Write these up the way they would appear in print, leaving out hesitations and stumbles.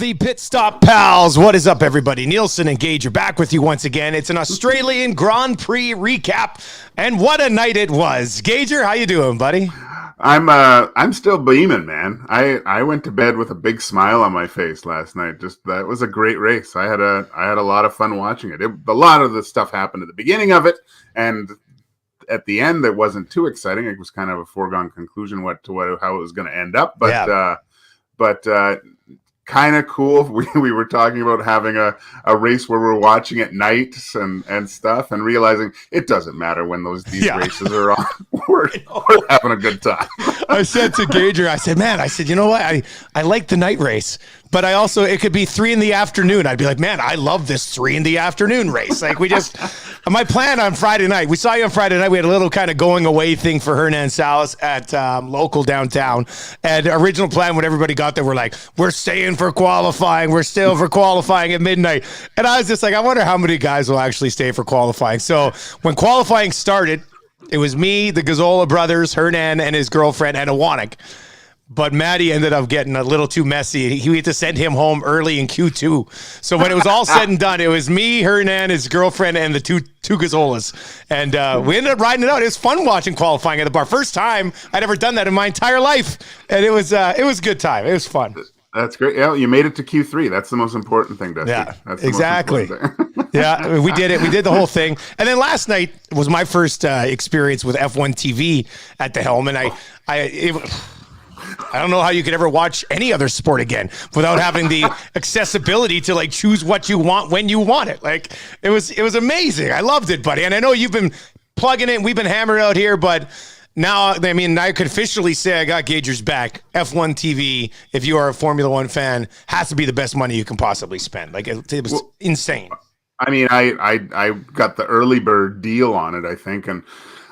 The Pitstop Pals. What is up, everybody? Nielson and Gager back with you once again. It's an Australian Grand Prix recap, and what a night it was. Gager, how you doing, buddy? I'm still beaming, man. I went to bed with a big smile on my face last night. Just that was a great race. I had a lot of fun watching it. A lot of the stuff happened at the beginning of it, and at the end, it wasn't too exciting. It was kind of a foregone conclusion how it was going to end up. But kind of cool. We were talking about having a race where we're watching at night and stuff, and realizing it doesn't matter when these races are on. We're having a good time. I said to Gager, you know what? I like the night race, but it could be 3 p.m. I'd be like, man, I love this 3 p.m. race. Like my plan on Friday night, we saw you on Friday night. We had a little kind of going away thing for Hernan Salas at local downtown. And the original plan, when everybody got there, we're like, we're staying for qualifying. We're still for qualifying at midnight. And I was just like, I wonder how many guys will actually stay for qualifying. So when qualifying started, it was me, the Gazzola brothers, Hernan and his girlfriend, and Awanik. But Maddie ended up getting a little too messy. He had to send him home early in Q2. So when it was all said and done, it was me, Hernan, his girlfriend, and the two Gazzolas. And we ended up riding it out. It was fun watching qualifying at the bar. First time I'd ever done that in my entire life. And it was a good time. It was fun. That's great. Yeah, you made it to Q3. That's the most important thing, Dusty. Yeah, that's exactly. Yeah, we did it. We did the whole thing. And then last night was my first experience with F1 TV at the helm. And I don't know how you could ever watch any other sport again without having the accessibility to like choose what you want when you want it. Like it was amazing. I loved it, buddy. And I know you've been plugging it. We've been hammered out here, but now, I mean, I could officially say I got Gager's back. F1 TV, if you are a Formula One fan, has to be the best money you can possibly spend. Like it was insane. I mean, I got the early bird deal on it, I think, and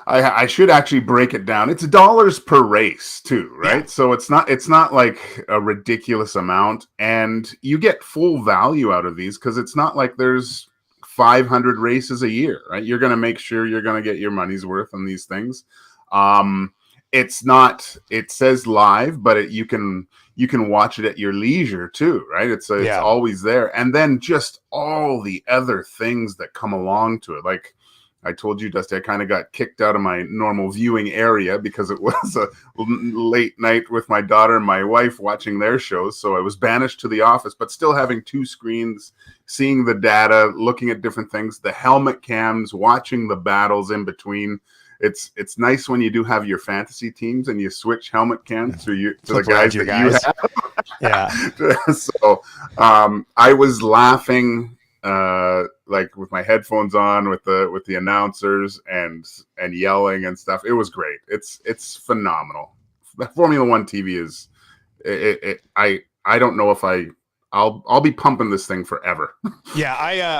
I should actually break it down. It's dollars per race too, right? Yeah. So it's not like a ridiculous amount, and you get full value out of these because it's not like there's 500 races a year, right? You're going to make sure you're going to get your money's worth on these things. It says live, but you can watch it at your leisure too, right? It's always there. And then just all the other things that come along to it. Like I told you, Dusty, I kind of got kicked out of my normal viewing area because it was a late night with my daughter and my wife watching their shows. So I was banished to the office, but still having 2 screens, seeing the data, looking at different things, the helmet cams, watching the battles in between. It's nice when you do have your fantasy teams and you switch helmet cams to the guys that you have. Yeah. So I was laughing like with my headphones on with the announcers and yelling and stuff. It was great. It's phenomenal. Formula One TV is I don't know if I'll be pumping this thing forever. Yeah,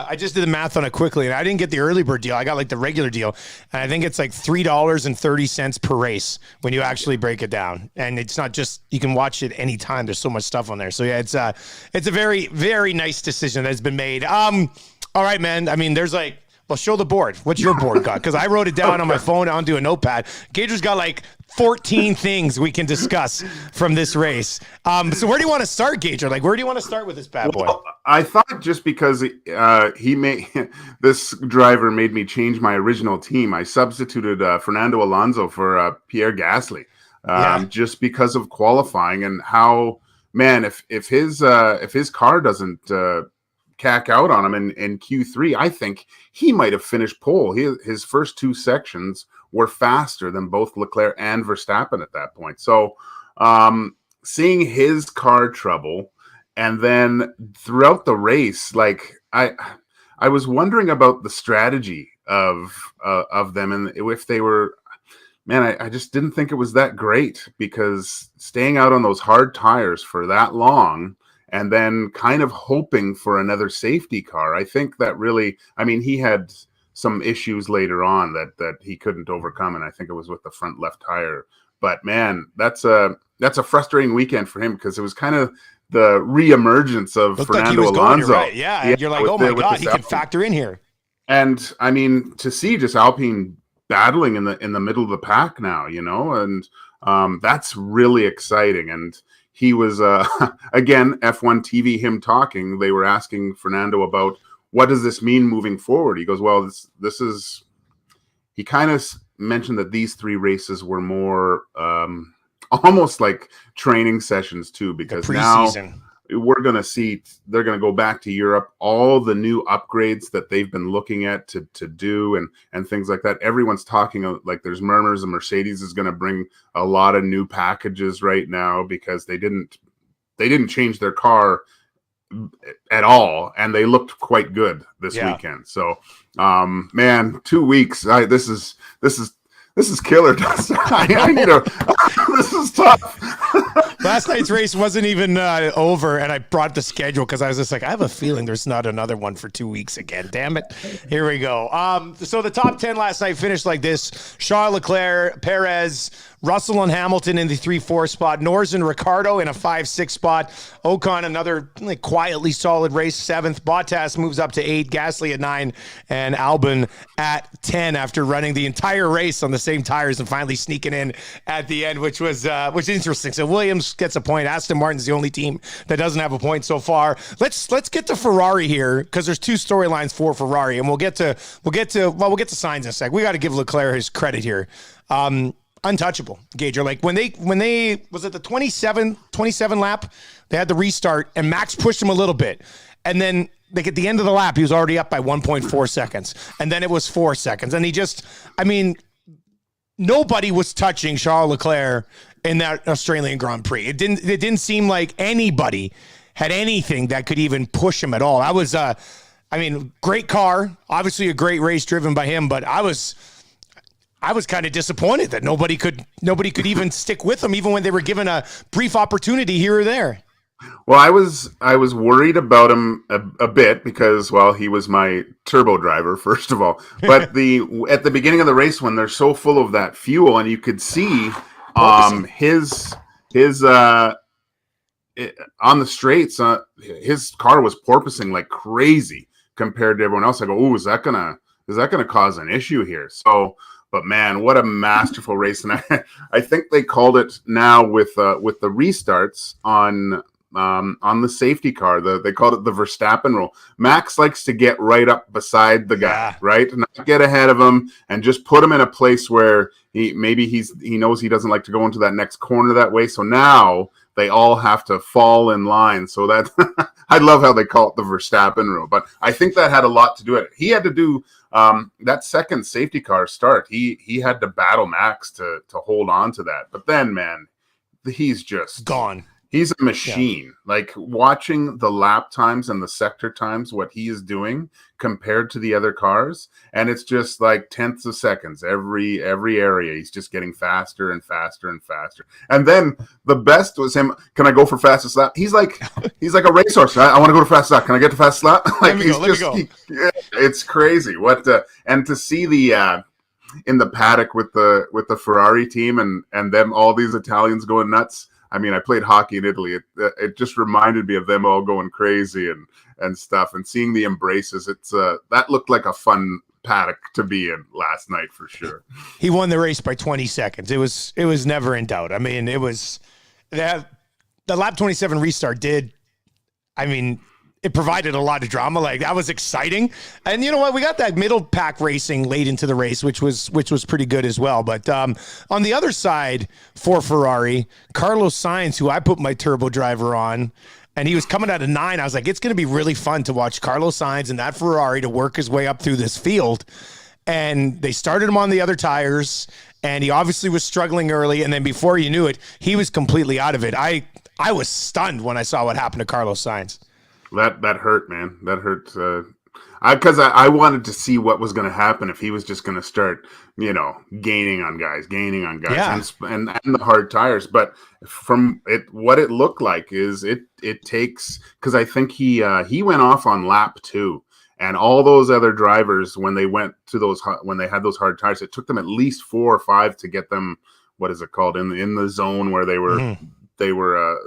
I just did the math on it quickly, and I didn't get the early bird deal. I got like the regular deal, and I think it's like $3.30 per race when you actually break it down. And it's not just you can watch it anytime. There's so much stuff on there. So yeah, it's a very, very nice decision that's been made. All right, man. I mean, there's like. Well, show the board. What's your board got? Because I wrote it down on my phone onto a notepad. Gager's got like 14 things we can discuss from this race. So where do you want to start, Gager? Like, where do you want to start with this bad boy? Well, I thought just because this driver made me change my original team, I substituted Fernando Alonso for Pierre Gasly, just because of qualifying and how, man, if his car doesn't cack out on him in Q3, I think he might have finished pole. His first 2 sections were faster than both Leclerc and Verstappen at that point. So seeing his car trouble, and then throughout the race, like I was wondering about the strategy of them, and if they were, man, I just didn't think it was that great, because staying out on those hard tires for that long and then kind of hoping for another safety car. I think that really, I mean, he had some issues later on that he couldn't overcome, and I think it was with the front left tire. But man, that's a frustrating weekend for him, because it was kind of the reemergence of Looked Fernando like Alonso. Going, right. Yeah, you're like, oh my God, he can factor in here. And I mean, to see just Alpine battling in the middle of the pack now, you know, and that's really exciting. And he was again, F1 TV, him talking. They were asking Fernando about what does this mean moving forward. He goes, well, this is. He kind of mentioned that these 3 races were more almost like training sessions too, because now we're going to see they're going to go back to Europe, all the new upgrades that they've been looking at to do and things like that. Everyone's talking like there's murmurs and Mercedes is going to bring a lot of new packages right now because they didn't change their car at all, and they looked quite good this weekend. So man, 2 weeks. This is killer. I need a this is tough. Last night's race wasn't even over, and I brought the schedule because I was just like, I have a feeling there's not another one for 2 weeks again. Damn it. Here we go. So the top 10 last night finished like this. Charles Leclerc, Perez, Russell and Hamilton in the 3-4 spot. Norris and Ricciardo in a 5-6 spot. Ocon, another quietly solid race, 7th. Bottas moves up to 8. Gasly at 9. And Albon at 10 after running the entire race on the same tires and finally sneaking in at the end, which was interesting. So Williams gets a point. Aston Martin's the only team that doesn't have a point so far. Let's get to Ferrari here because there's 2 storylines for Ferrari, and we'll get to Sainz in a sec. We got to give Leclerc his credit here. Untouchable, Gager. Like when they was it the 27 lap, they had the restart and Max pushed him a little bit. And then like at the end of the lap, he was already up by 1.4 seconds. And then it was 4 seconds. And nobody was touching Charles Leclerc in that Australian Grand Prix. It didn't seem like anybody had anything that could even push him at all. Great car, obviously a great race driven by him, but I was kind of disappointed that nobody could even stick with him, even when they were given a brief opportunity here or there. Well, I was worried about him a bit because, well, he was my turbo driver, first of all. But at the beginning of the race, when they're so full of that fuel, and you could see his on the straights, his car was porpoising like crazy compared to everyone else. I go, "Ooh, is that gonna cause an issue here?" So. But man, what a masterful race! And I think they called it now with the restarts on the safety car. They called it the Verstappen rule. Max likes to get right up beside the guy, right, not get ahead of him, and just put him in a place where he knows he doesn't like to go into that next corner that way. So now they all have to fall in line. So that I love how they call it the Verstappen rule. But I think that had a lot to do with it. He had to do. That second safety car start, he had to battle Max to hold on to that. But then, man, he's just gone. He's a machine. Yeah. Like watching the lap times and the sector times, what he is doing compared to the other cars, and it's just like tenths of seconds every area. He's just getting faster and faster and faster. And then the best was him. Can I go for fastest lap? He's like a racehorse. I want to go to fastest lap. Can I get to fastest lap? Like let me go. It's crazy. And to see the in the paddock with the Ferrari team and them, all these Italians going nuts. I mean, I played hockey in Italy. It just reminded me of them all going crazy and stuff, and seeing the embraces. It's that looked like a fun paddock to be in last night for sure. He won the race by 20 seconds. It was never in doubt. I mean, it was the lap 27 restart did. I mean, it provided a lot of drama. Like that was exciting. And you know what? We got that middle pack racing late into the race, which was pretty good as well. But on the other side for Ferrari, Carlos Sainz, who I put my turbo driver on, and he was coming out of 9. I was like, it's going to be really fun to watch Carlos Sainz and that Ferrari to work his way up through this field. And they started him on the other tires, and he obviously was struggling early. And then before you knew it, he was completely out of it. I was stunned when I saw what happened to Carlos Sainz. That hurt, man. That hurt. Because I wanted to see what was going to happen if he was just going to start, gaining on guys, yeah. and the hard tires. But from what it looked like is it takes, because I think he went off on lap 2, and all those other drivers when they had those hard tires, it took them at least 4 or 5 to get them. What is it called in the zone where they were. They were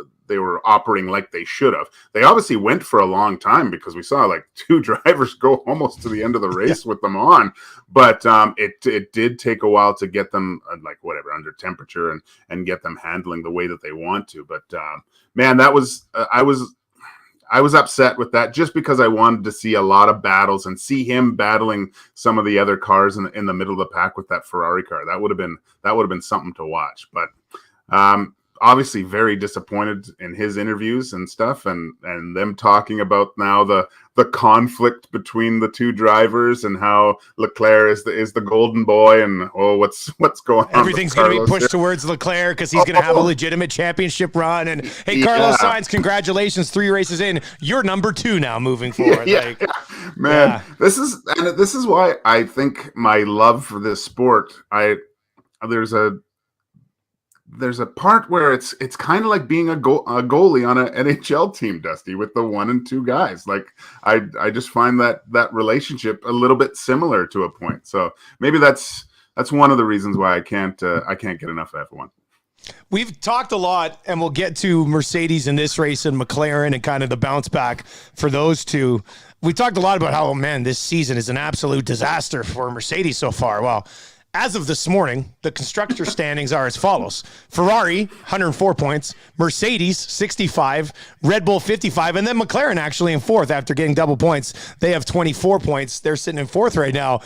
operating like they should have. They obviously went for a long time because we saw like 2 drivers go almost to the end of the race with them on. But it did take a while to get them under temperature and get them handling the way that they want to. But man, that was I was upset with that just because I wanted to see a lot of battles and see him battling some of the other cars in the middle of the pack with that Ferrari car. That would have been something to watch. But obviously very disappointed in his interviews and stuff, and them talking about now the conflict between the 2 drivers and how Leclerc is the golden boy, and what's going on. Everything's going to be pushed towards Leclerc because he's going to have a legitimate championship run. And hey, Carlos Sainz, congratulations, 3 races in, you're number 2 now moving forward. Man, this is why I think my love for this sport. There's a part where it's kind of like being a goalie on an NHL team, Dusty, with the 1 and 2 guys. Like I just find that relationship a little bit similar to a point. So maybe that's one of the reasons why I can't get enough of F1. We've talked a lot, and we'll get to Mercedes in this race and McLaren and kind of the bounce back for those 2. We talked a lot about how, this season is an absolute disaster for Mercedes so far. Well, as of this morning, the constructor standings are as follows. Ferrari, 104 points. Mercedes, 65. Red Bull, 55. And then McLaren actually in 4th after getting double points. They have 24 points. They're sitting in 4th right now.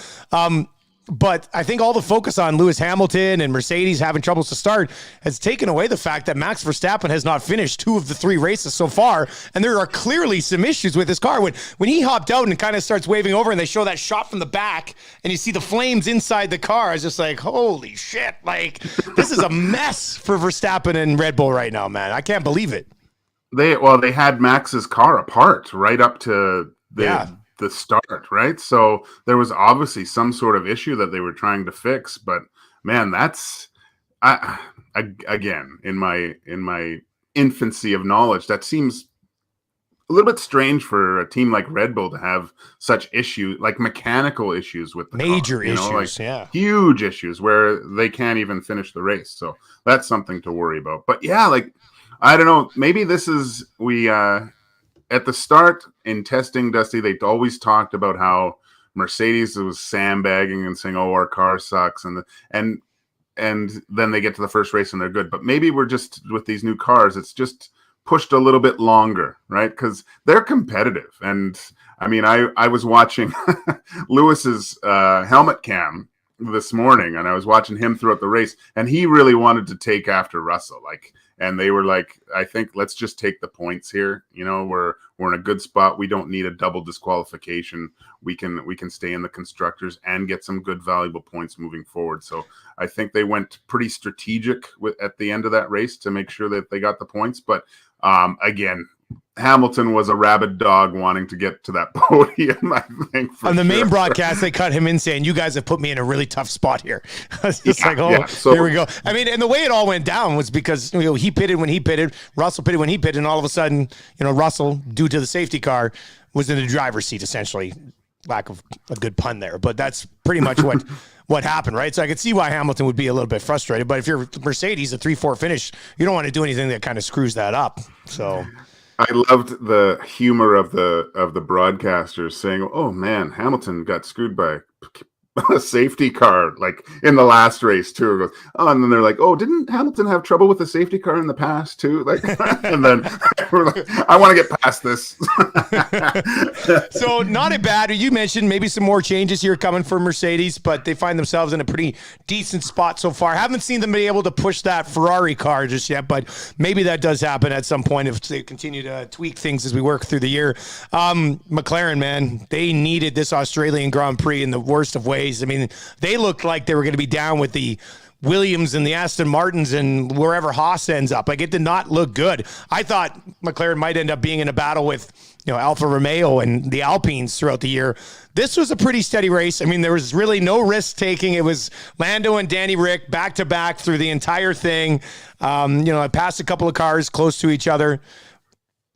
But I think all the focus on Lewis Hamilton and Mercedes having troubles to start has taken away the fact that Max Verstappen has not finished 2 of the 3 races so far. And there are clearly some issues with his car. When he hopped out and kind of starts waving over and they show that shot from the back and you see the flames inside the car, it's just like, holy shit. Like, this is a mess for Verstappen and Red Bull right now, man. I can't believe it. They had Max's car apart right up to the start, right? So there was obviously some sort of issue that they were trying to fix, but man, that's again, in my infancy of knowledge, that seems a little bit strange for a team like Red Bull to have such issues, like mechanical issues with the major car, issues, huge issues where they can't even finish the race. So that's something to worry about. But yeah, like, I don't know, maybe this is at the start in testing, Dusty, they always talked about how Mercedes was sandbagging and saying, "Oh, our car sucks," and then they get to the first race and they're good. But maybe we're just with these new cars, it's just pushed a little bit longer, right? Because they're competitive. And I was watching Lewis's helmet cam this morning, and I was watching him throughout the race, and he really wanted to take after Russell, and they were like, I think let's just take the points here. We're in a good spot. We don't need a double disqualification. We can stay in the constructors and get some good valuable points moving forward. So I think they went pretty strategic at the end of that race to make sure that they got the points. But again, Hamilton was a rabid dog wanting to get to that podium, I think. On the main broadcast, they cut him in saying, "You guys have put me in a really tough spot here." It's just so, here we go. And the way it all went down was because he pitted when he pitted, Russell pitted when he pitted, and all of a sudden, Russell, due to the safety car, was in the driver's seat, essentially. Lack of a good pun there, but that's pretty much what happened, right? So I could see why Hamilton would be a little bit frustrated, but if you're Mercedes, a 3-4 finish, you don't want to do anything that kind of screws that up. So I loved the humor of the broadcasters saying, "Oh man, Hamilton got screwed by a safety car like in the last race too." Goes, "Oh," and then they're like, "Oh, didn't Hamilton have trouble with the safety car in the past too?" Like, and then we're like, "I want to get past this." So not a bad. You mentioned maybe some more changes here coming for Mercedes, but they find themselves in a pretty decent spot so far. Haven't seen them be able to push that Ferrari car just yet, but maybe that does happen at some point if they continue to tweak things as we work through the year. McLaren, man, they needed this Australian Grand Prix in the worst of ways. They looked like they were going to be down with the Williams and the Aston Martins and wherever Haas ends up. Like, it did not look good. I thought McLaren might end up being in a battle with Alfa Romeo and the Alpines throughout the year. This was a pretty steady race. There was really no risk taking. It was Lando and Danny Rick back to back through the entire thing. I passed a couple of cars close to each other.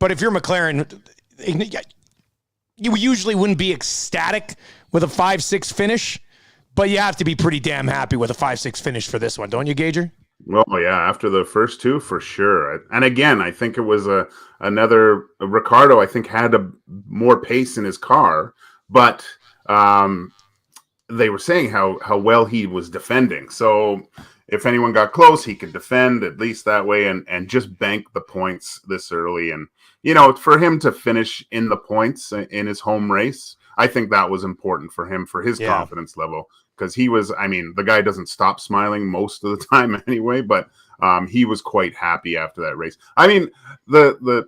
But if you're McLaren, you usually wouldn't be ecstatic with a 5-6 finish, but you have to be pretty damn happy with a 5-6 finish for this one, don't you, Gager? Well, yeah, after the first two, for sure. And again, I think it was another Ricardo. I think had more pace in his car, but um, they were saying how well he was defending. So if anyone got close, he could defend at least that way and just bank the points this early. And for him to finish in the points in his home race, I think that was important for him, for his confidence level, because he was, I mean, the guy doesn't stop smiling most of the time anyway, but he was quite happy after that race. I mean, the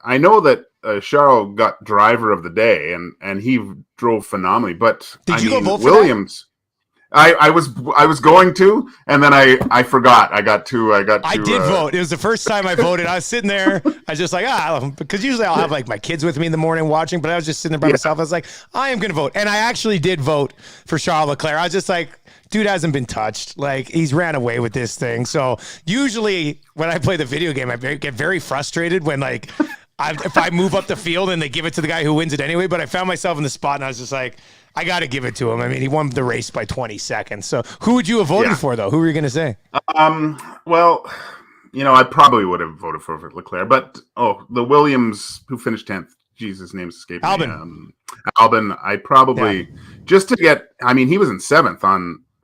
I know that Charles got driver of the day and he drove phenomenally, but did you go vote for Williams? I was going to, and then I forgot. I did vote. It was the first time I voted. I was sitting there. I was just like, because usually I'll have like my kids with me in the morning watching, but I was just sitting there by myself. I was like, I am going to vote. And I actually did vote for Charles Leclerc. I was just like, dude hasn't been touched. Like, he's ran away with this thing. So usually when I play the video game, I get very frustrated when like, if I move up the field and they give it to the guy who wins it anyway, but I found myself in the spot and I was just like, I got to give it to him. I mean, he won the race by 20 seconds. So who would you have voted for, though? Who were you going to say? Well, I probably would have voted for Leclerc, but the Williams who finished 10th, Jesus, name's escaping Albon. Albon, I probably just to get. I mean, he was in 7th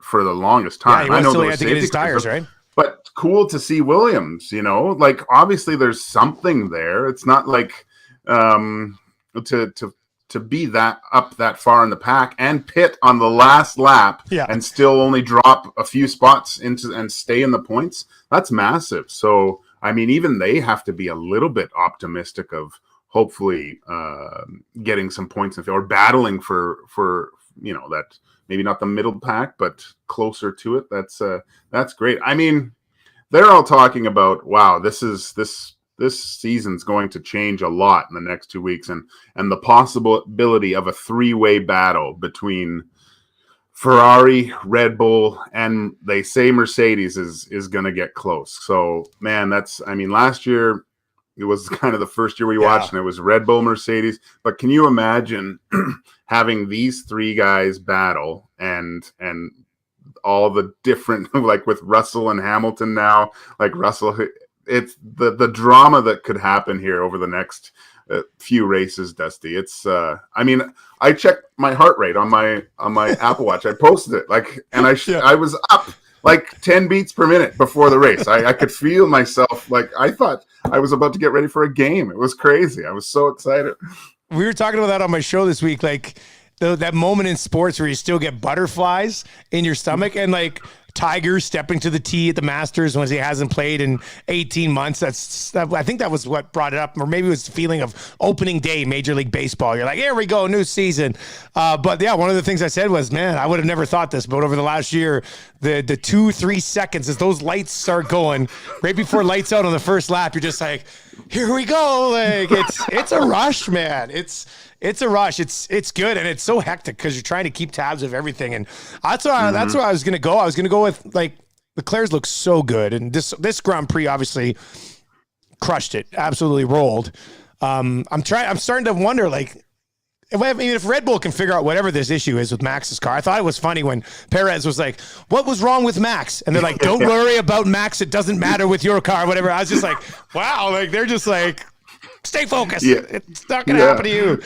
for the longest time. Yeah, he had to get his tires, right? But cool to see Williams. Like obviously there's something there. It's not like to be that up that far in the pack and pit on the last lap and still only drop a few spots into and stay in the points. That's massive. So, I mean, even they have to be a little bit optimistic of hopefully getting some points in the field or battling for that maybe not the middle pack, but closer to it. That's great. I mean, they're all talking about, wow, this season's going to change a lot in the next 2 weeks, and the possibility of a 3-way battle between Ferrari, Red Bull, and they say Mercedes is going to get close. So, man, last year it was kind of the first year we watched, and it was Red Bull, Mercedes. But can you imagine having these three guys battle and all the different, like with Russell and Hamilton now, like Russell, it's the drama that could happen here over the next few races, Dusty. It's I checked my heart rate on my Apple Watch. I posted it I was up like 10 beats per minute before the race. I could feel myself, like I thought I was about to get ready for a game. It was crazy. I was so excited. We were talking about that on my show this week, like that moment in sports where you still get butterflies in your stomach, and like Tiger stepping to the tee at the Masters when he hasn't played in 18 months. I think that was what brought it up, or maybe it was the feeling of opening day, Major League Baseball. You're like, here we go, new season. But yeah, one of the things I said was, man, I would have never thought this, but over the last year, the 2-3 seconds as those lights start going, right before lights out on the first lap, you're just like, here we go. Like it's a rush, man. It's a rush. It's good, and it's so hectic because you're trying to keep tabs of everything. And that's where I was going to go. I was going to go with, like, Leclerc's looks so good, and this Grand Prix obviously crushed it, absolutely rolled. I'm starting to wonder, like, if Red Bull can figure out whatever this issue is with Max's car. I thought it was funny when Perez was like, what was wrong with Max? And they're like, don't worry about Max. It doesn't matter with your car, whatever. I was just like, wow, like they're just like, stay focused. Yeah. It's not going to happen to you.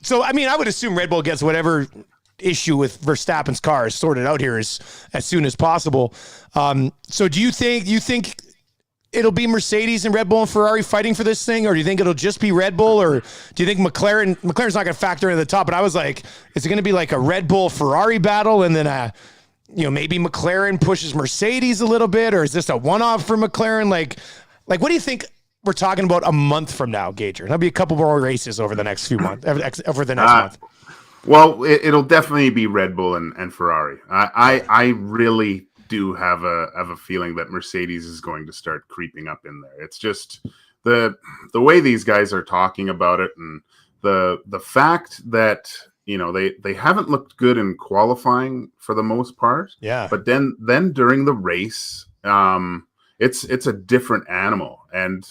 So, I mean, I would assume Red Bull gets whatever issue with Verstappen's car is sorted out here as soon as possible. So do you think it'll be Mercedes and Red Bull and Ferrari fighting for this thing, or do you think it'll just be Red Bull, or do you think McLaren's not going to factor into the top? But I was like, is it going to be like a Red Bull Ferrari battle, and then maybe McLaren pushes Mercedes a little bit, or is this a one-off for McLaren? Like what do you think we're talking about a month from now, Gager? There'll be a couple more races over the next few months, over the next month. Well, it'll definitely be Red Bull and Ferrari. I really do have a feeling that Mercedes is going to start creeping up in there. It's just the way these guys are talking about it, and the fact that they haven't looked good in qualifying for the most part. Yeah. But then during the race, it's a different animal. And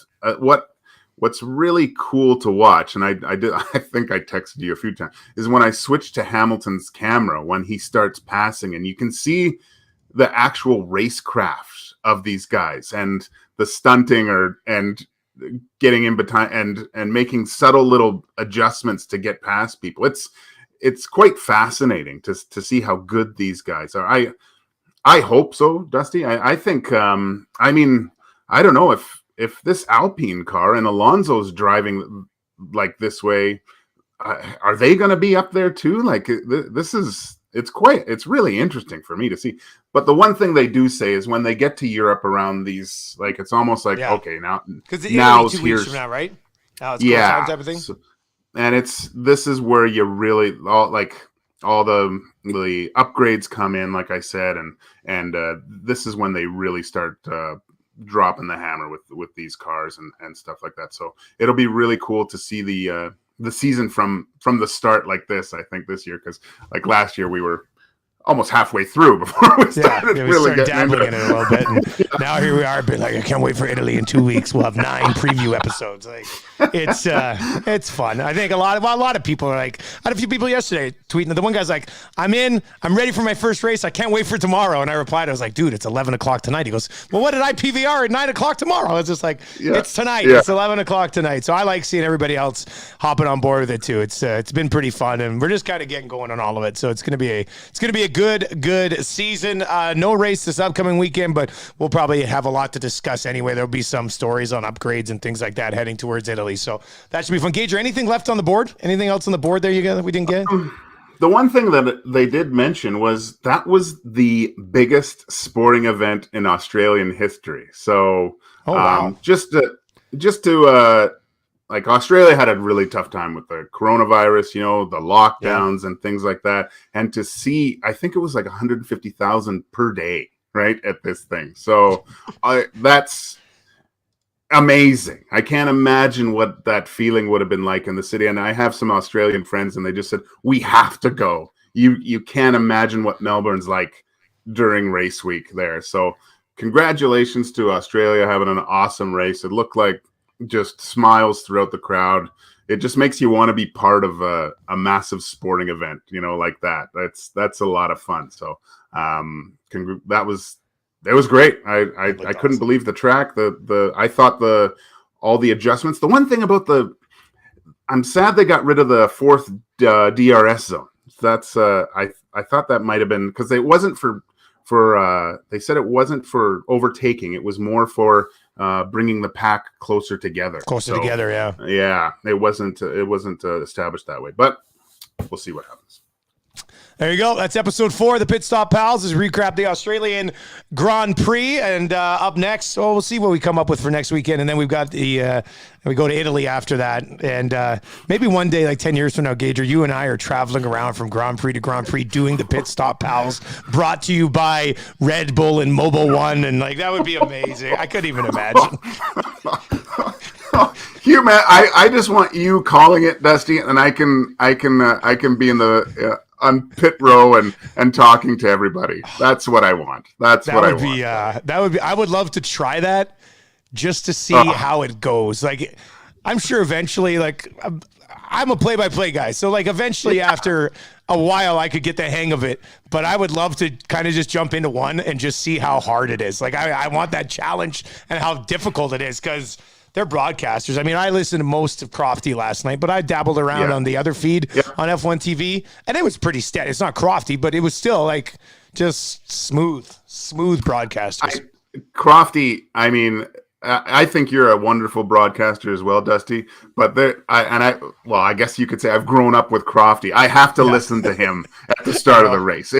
what's really cool to watch, and I think I texted you a few times, is when I switch to Hamilton's camera when he starts passing, and you can see the actual racecraft of these guys and the stunting and getting in between and making subtle little adjustments to get past people. It's quite fascinating to see how good these guys are. I hope so, Dusty. I think I mean, I don't know if this Alpine car and Alonso's driving like this way, are they going to be up there too? Like it's really interesting for me to see. But the one thing they do say is when they get to Europe around these, like, it's almost like, okay, because now 2 weeks from now, right? Now it's yeah, type of thing. So, and this is where you really all the upgrades come in, like I said, and this is when they really start dropping the hammer with these cars and stuff like that. So it'll be really cool to see the season from the start like this, I think, this year, because like last year we were almost halfway through before we started really getting dabbling in it a little bit. And now here we are, but like, I can't wait for Italy in 2 weeks. We'll have 9 preview episodes. Like, it's fun. I think a lot of people are like, I had a few people yesterday tweeting. The one guy's like, I'm ready for my first race. I can't wait for tomorrow. And I replied, I was like, dude, it's 11 o'clock tonight. He goes, well, what did I PVR at 9 o'clock tomorrow? I was just like, it's tonight. Yeah. It's 11 o'clock tonight. So I like seeing everybody else hopping on board with it too. It's been pretty fun, and we're just kind of getting going on all of it. So it's gonna be a good season. No race this upcoming weekend, but we'll probably have a lot to discuss anyway. There'll be some stories on upgrades and things like that heading towards Italy. So that should be fun. Gager, anything left on the board? Anything else on the board there you got that we didn't get? The one thing that they did mention was that was the biggest sporting event in Australian history. So just to like, Australia had a really tough time with the coronavirus, the lockdowns and things like that. And to see, I think it was like 150,000 per day, right, at this thing. So that's amazing. I can't imagine what that feeling would have been like in the city. And I have some Australian friends, and they just said, we have to go. You can't imagine what Melbourne's like during race week there. So congratulations to Australia having an awesome race. It looked like just smiles throughout the crowd. It just makes you want to be part of a massive sporting event, like that. That's a lot of fun. So it was great. I couldn't believe the track. I thought all the adjustments. The one thing about I'm sad they got rid of the fourth DRS zone. That's I thought that might have been because it wasn't for they said it wasn't for overtaking. It was more for bringing the pack closer together. Together, yeah. Yeah, it wasn't established that way, but we'll see what happens. There you go. That's episode 4 of the Pitstop Pals. Is recap the Australian Grand Prix, and up next, we'll see what we come up with for next weekend, and then we've got we go to Italy after that, and maybe one day, like 10 years from now, Gager, you and I are traveling around from Grand Prix to Grand Prix doing the Pitstop Pals, brought to you by Red Bull and Mobil 1, and like that would be amazing. I couldn't even imagine. Hugh, man, I just want you calling it, Dusty, and I can be in the on pit row and talking to everybody. That's what I want. I would love to try that just to see how it goes. Like, I'm sure eventually, like, I'm a play-by-play guy, so like eventually after a while I could get the hang of it, but I would love to kind of just jump into one and just see how hard it is. Like, I want that challenge and how difficult it is, because they're broadcasters. I mean, I listened to most of Crofty last night, but I dabbled around on the other feed on F1 TV, and it was pretty steady. It's not Crofty, but it was still like just smooth broadcasters. Crofty, I mean, I think you're a wonderful broadcaster as well, Dusty. But I guess you could say I've grown up with Crofty. I have to listen to him at the start of the race.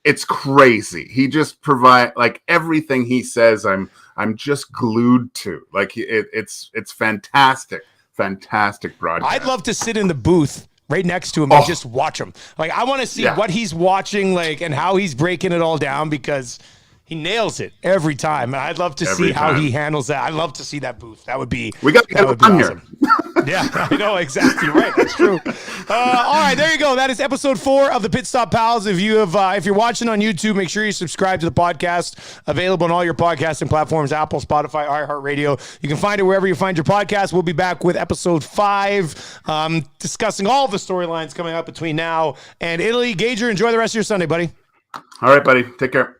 It's crazy. He just provides, like, everything he says, I'm just glued to. Like, it's fantastic broadcast. I'd love to sit in the booth right next to him and just watch him. Like, I want to see what he's watching, like, and how he's breaking it all down, because he nails it every time. And I'd love to see how he handles that. I'd love to see that booth. That would be we got to get him on here. Yeah, I know, exactly right. That's true. All right, there you go. That is episode 4 of the Pitstop Pals. If you're watching on YouTube, make sure you subscribe to the podcast. Available on all your podcasting platforms: Apple, Spotify, iHeartRadio. You can find it wherever you find your podcast. We'll be back with episode 5, discussing all the storylines coming up between now and Italy. Gager, enjoy the rest of your Sunday, buddy. All right, buddy. Take care.